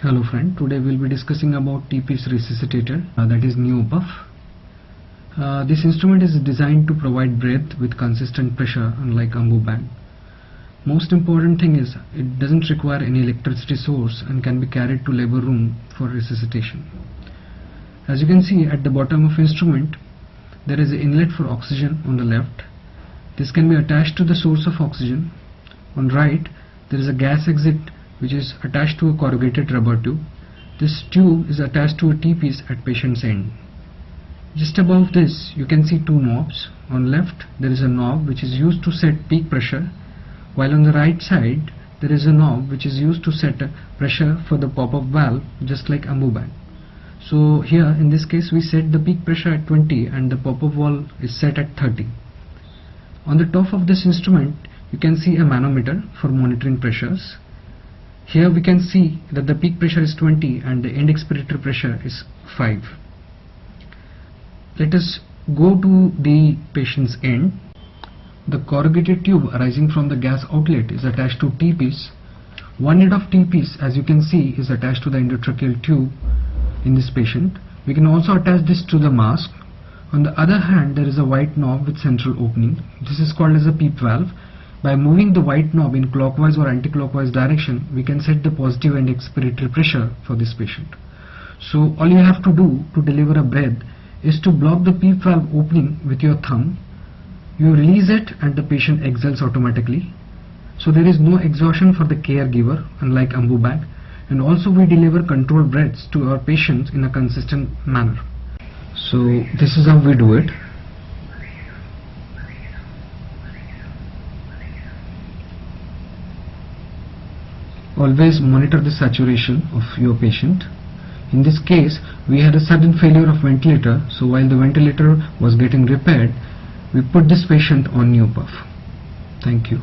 Hello friend, today we'll be discussing about TPIS resuscitator, that is NeoPuff. This instrument is designed to provide breath with consistent pressure, unlike AmbuBag. Most important thing is it doesn't require any electricity source and can be carried to labor room for resuscitation. As you can see at the bottom of instrument, there is an inlet for oxygen on the left. This can be attached to the source of oxygen. On right, there is a gas exit which is attached to a corrugated rubber tube. This tube is attached to a T-piece at patient's end. Just above this you can see two knobs. On left there is a knob which is used to set peak pressure, while on the right side there is a knob which is used to set pressure for the pop-up valve, just like AmbuBag. So here in this case we set the peak pressure at 20 and the pop-up valve is set at 30. On the top of this instrument you can see a manometer for monitoring pressures. Here we can see that the peak pressure is 20 and the end expiratory pressure is 5. Let us go to the patient's end. The corrugated tube arising from the gas outlet is attached to T-piece. One end of T-piece, as you can see, is attached to the endotracheal tube in this patient. We can also attach this to the mask. On the other hand, there is a white knob with central opening. This is called as a PEEP valve. By moving the white knob in clockwise or anti-clockwise direction, we can set the positive end expiratory pressure for this patient. So all you have to do to deliver a breath is to block the PEEP valve opening with your thumb. You release it and the patient exhales automatically. So there is no exhaustion for the caregiver, unlike AmbuBag, and also we deliver controlled breaths to our patients in a consistent manner. So this is how we do it. Always monitor the saturation of your patient. In this case, we had a sudden failure of ventilator, so while the ventilator was getting repaired, we put this patient on NeoPuff. Thank you.